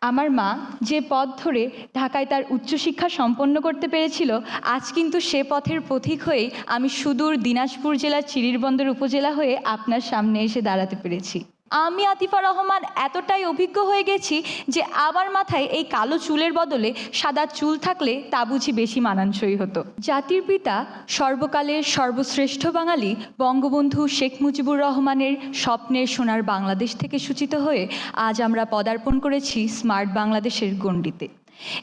আমার মা যে পথ ধরে ঢাকায় তার উচ্চশিক্ষা সম্পন্ন করতে পেরেছিল, আজ কিন্তু সে পথের পথিক হয়ে আমি সুদূর দিনাজপুর জেলার চিরিরবন্দর উপজেলা হয়ে আপনার সামনে এসে দাঁড়াতে পেরেছি। আমি আতিফা রহমান এতটাই অভিজ্ঞ হয়ে গেছি যে আমার মাথায় এই কালো চুলের বদলে সাদা চুল থাকলে তা বুঝি বেশি মানানসই হতো। জাতির পিতা, সর্বকালের সর্বশ্রেষ্ঠ বাঙালি বঙ্গবন্ধু শেখ মুজিবুর রহমানের স্বপ্নের সোনার বাংলাদেশ থেকে সূচিত হয়ে আজ আমরা পদার্পণ করেছি স্মার্ট বাংলাদেশের গণ্ডিতে।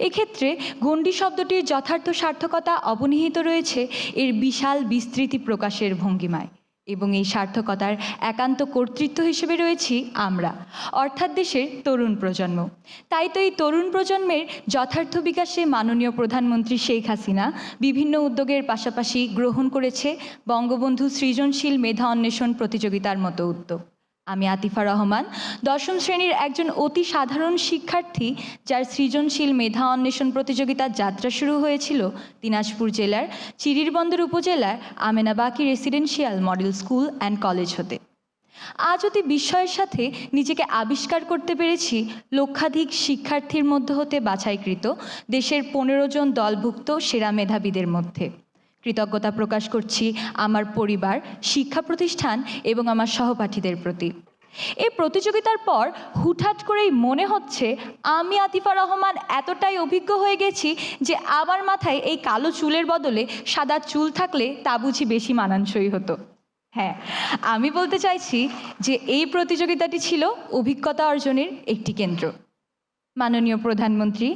এক্ষেত্রে গণ্ডি শব্দটির যথার্থ সার্থকতা অবনিহিত রয়েছে এর বিশাল বিস্তৃতি প্রকাশের ভঙ্গিমায়, এবং এই সার্থকতার একান্ত কর্তৃত্ব হিসেবে রয়েছি আমরা, অর্থাৎ দেশের তরুণ প্রজন্ম। তাই তো এই তরুণ প্রজন্মের যথার্থ বিকাশে মাননীয় প্রধানমন্ত্রী শেখ হাসিনা বিভিন্ন উদ্যোগের পাশাপাশি গ্রহণ করেছে বঙ্গবন্ধু সৃজনশীল মেধা অন্বেষণ প্রতিযোগিতার মতো উদ্যোগ। আমি আতিফা রহমান, দশম শ্রেণীর একজন অতি সাধারণ শিক্ষার্থী, যার সৃজনশীল মেধা অন্বেষণ প্রতিযোগিতার যাত্রা শুরু হয়েছিল দিনাজপুর জেলার চিরিরবন্দর উপজেলার Amenabaki residential model school and college হতে। আজ অতি বিস্ময়ের সাথে নিজেকে আবিষ্কার করতে পেরেছি লক্ষাধিক শিক্ষার্থীর মধ্য হতে বাছাইকৃত দেশের 15 জন দলভুক্ত সেরা মেধাবীদের মধ্যে। কৃতজ্ঞতা প্রকাশ করছি আমার পরিবার, শিক্ষা প্রতিষ্ঠান এবং আমার সহপাঠীদের প্রতি। এই প্রতিযোগিতার পর হুটহাট করেই মনে হচ্ছে আমি আতিফা রহমান এতটাই অভিজ্ঞ হয়ে গেছি যে আমার মাথায় এই কালো চুলের বদলে সাদা চুল থাকলে তা বুঝি বেশি মানানসই হতো। হ্যাঁ, আমি বলতে চাইছি যে এই প্রতিযোগিতাটি ছিল অভিজ্ঞতা অর্জনের একটি কেন্দ্র। মাননীয় প্রধানমন্ত্রী,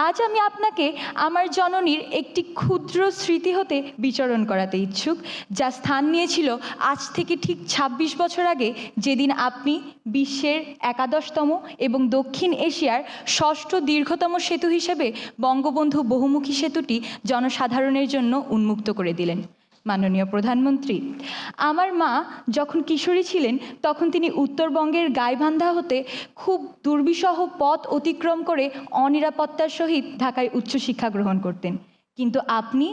আজ আমি আপনাকে আমার জননীর একটি ক্ষুদ্র স্মৃতি হতে বিচরণ করাতে ইচ্ছুক, যা স্থান নিয়েছিল আজ থেকে ঠিক 26 বছর আগে, যেদিন আপনি বিশ্বের 11তম এবং দক্ষিণ এশিয়ার 6ষ্ঠ দীর্ঘতম সেতু হিসেবে বঙ্গবন্ধু বহুমুখী সেতুটি জনসাধারণের জন্য উন্মুক্ত করে দিলেন। মাননীয় প্রধানমন্ত্রী, আমার মা যখন কিশোরী ছিলেন তখন তিনি উত্তরবঙ্গের গাইবান্ধা হতে খুব দুর্বিষহ পথ অতিক্রম করে অনিরাপত্তার সহিত ঢাকায় উচ্চশিক্ষা গ্রহণ করতেন, কিন্তু আপনি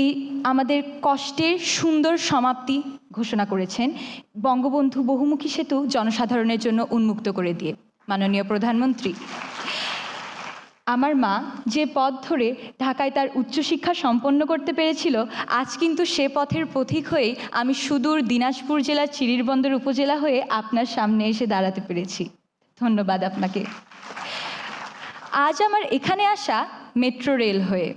এই আমাদের কষ্টের সুন্দর সমাপ্তি ঘোষণা করেছেন বঙ্গবন্ধু বহুমুখী সেতু জনসাধারণের জন্য উন্মুক্ত করে দিয়ে। মাননীয় প্রধানমন্ত্রী, আমার মা যে পথ ধরে ঢাকায় তার উচ্চশিক্ষা সম্পন্ন করতে পেরেছিল, আজ কিন্তু সে পথের পথিক হয়ে আমি সুদূর দিনাজপুর জেলার চিরিরবন্দর উপজেলা হয়ে আপনার সামনে এসে দাঁড়াতে পেরেছি। ধন্যবাদ আপনাকে। আজ আমার এখানে আসা মেট্রো রেল হয়ে।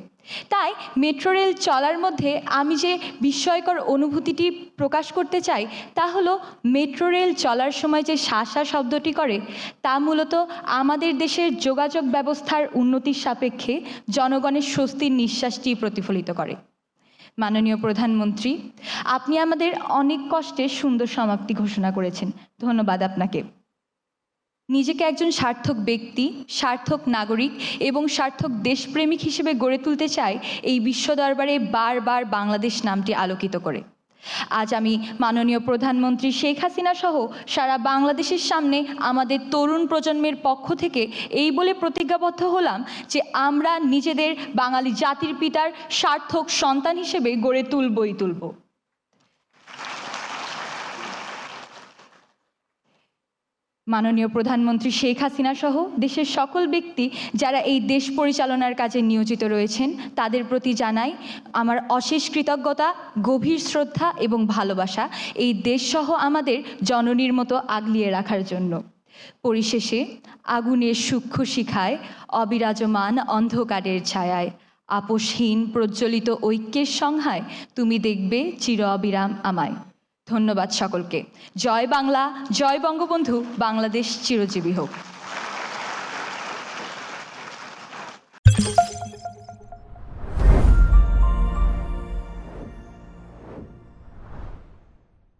তাই মেট্রো রেল চলার মধ্যে আমি যে বিস্ময়কর অনুভূতিটি প্রকাশ করতে চাই তা হলো, মেট্রো রেল চলার সময় যে শাঁসা শব্দটি করে তা মূলত আমাদের দেশের যোগাযোগ ব্যবস্থার উন্নতির সাপেক্ষে জনগণের স্বস্তির নিঃশ্বাসটি প্রতিফলিত করে। মাননীয় প্রধানমন্ত্রী, আপনি আমাদের অনেক কষ্টের সুন্দর সমাপ্তি ঘোষণা করেছেন। ধন্যবাদ আপনাকে। নিজেকে একজন সার্থক ব্যক্তি, সার্থক নাগরিক এবং সার্থক দেশপ্রেমিক হিসেবে গড়ে তুলতে চাই এই বিশ্ব দরবারে বারবার বাংলাদেশ নামটি আলোকিত করে। আজ আমি মাননীয় প্রধানমন্ত্রী শেখ হাসিনা সহ সারা বাংলাদেশের সামনে আমাদের তরুণ প্রজন্মের পক্ষ থেকে এই বলে প্রতিজ্ঞাবদ্ধ হলাম যে আমরা নিজেদের বাঙালি জাতির পিতার সার্থক সন্তান হিসেবে গড়ে তুলব। মাননীয় প্রধানমন্ত্রী শেখ হাসিনা সহ দেশের সকল ব্যক্তি যারা এই দেশ পরিচালনার কাজে নিয়োজিত রয়েছেন তাদের প্রতি জানাই আমার অশেষ কৃতজ্ঞতা, গভীর শ্রদ্ধা এবং ভালোবাসা এই দেশসহ আমাদের জননীর মতো আগলিয়ে রাখার জন্য। পরিশেষে আগুনের সূক্ষ্ম শিখায়, অবিরাজমান অন্ধকারের ছায়ায়, আপোষহীন প্রজ্বলিত ঐক্যের সংহায় তুমি দেখবে চির অবিরাম আমায়। ধন্যবাদ সকলকে। জয় বাংলা, জয় বঙ্গবন্ধু, বাংলাদেশ চিরজীবী হোক।